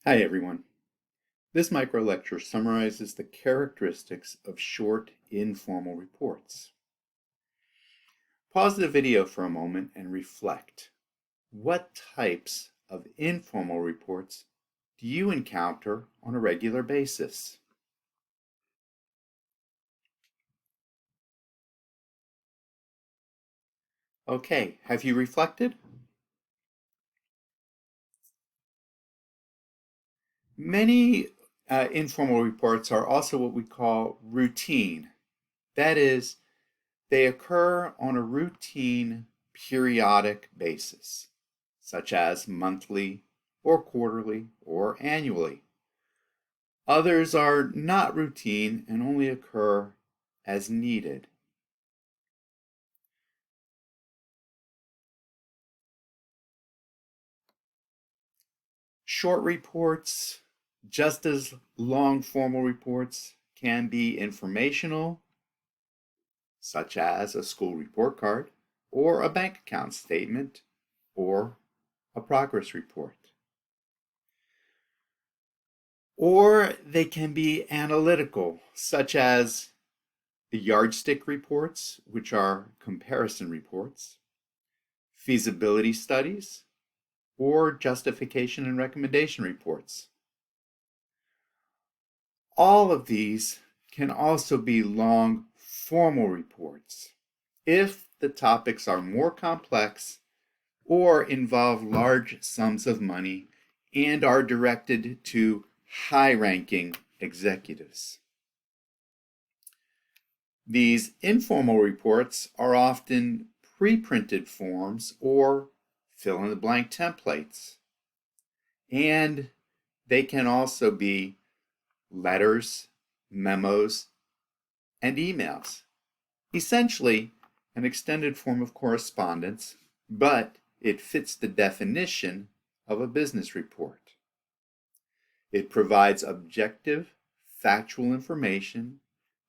Hi everyone. This micro lecture summarizes the characteristics of short, informal reports. Pause the video for a moment and reflect. What types of informal reports do you encounter on a regular basis? Okay, have you reflected? Many informal reports are also what we call routine. That is, they occur on a routine, periodic basis, such as monthly or quarterly or annually. Others are not routine and only occur as needed. Short reports, just as long formal reports, can be informational, such as a school report card, or a bank account statement, or a progress report. Or they can be analytical, such as the yardstick reports, which are comparison reports, feasibility studies, or justification and recommendation reports. All of these can also be long formal reports if the topics are more complex or involve large sums of money and are directed to high-ranking executives. These informal reports are often pre-printed forms or fill-in-the-blank templates, and they can also be letters, memos, and emails. Essentially, an extended form of correspondence, but it fits the definition of a business report. It provides objective, factual information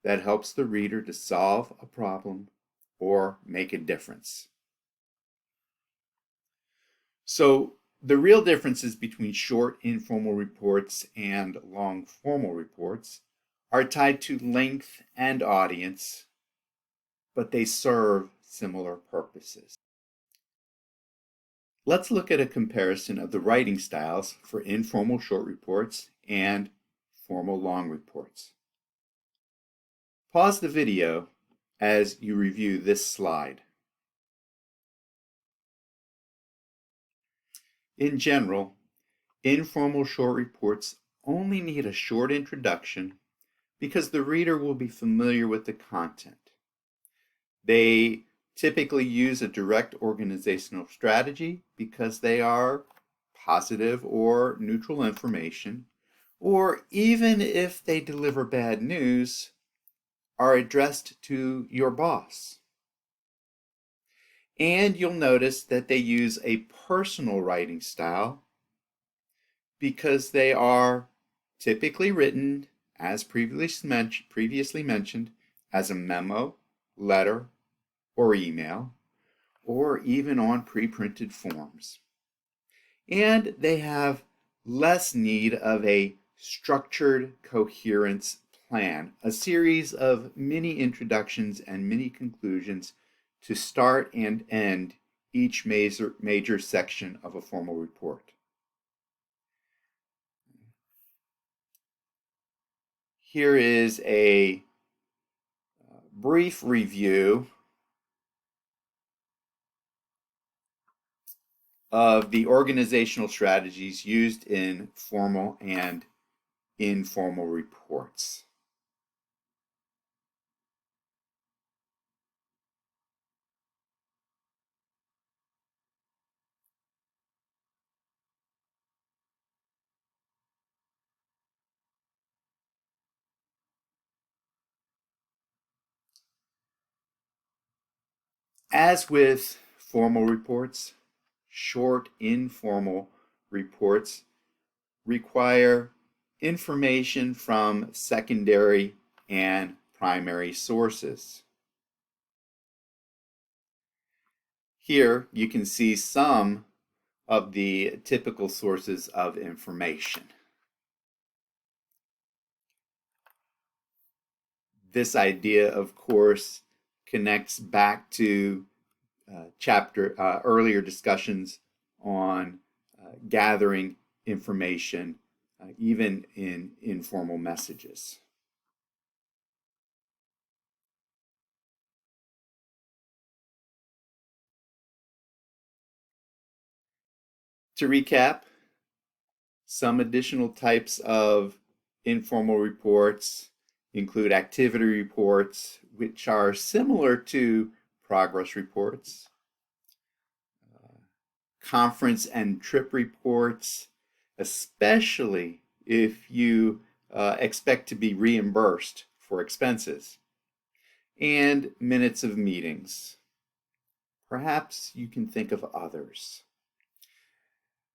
that helps the reader to solve a problem or make a difference. So the real differences between short informal reports and long formal reports are tied to length and audience, but they serve similar purposes. Let's look at a comparison of the writing styles for informal short reports and formal long reports. Pause the video as you review this slide. In general, informal short reports only need a short introduction because the reader will be familiar with the content. They typically use a direct organizational strategy because they are positive or neutral information, or even if they deliver bad news, are addressed to your boss. And you'll notice that they use a personal writing style because they are typically written, as previously mentioned, as a memo, letter, or email, or even on pre-printed forms. And they have less need of a structured coherence plan, a series of mini introductions and mini conclusions to start and end each major section of a formal report. Here is a brief review of the organizational strategies used in formal and informal reports. As with formal reports, short informal reports require information from secondary and primary sources. Here you can see some of the typical sources of information. This idea, of course, connects back to earlier discussions on gathering information, even in informal messages. To recap, some additional types of informal reports include activity reports, which are similar to progress reports, conference and trip reports, especially if you expect to be reimbursed for expenses, and minutes of meetings. Perhaps you can think of others.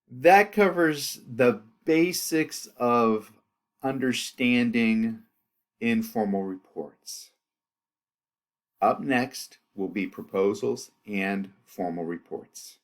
That covers the basics of understanding informal reports. Up next will be proposals and formal reports.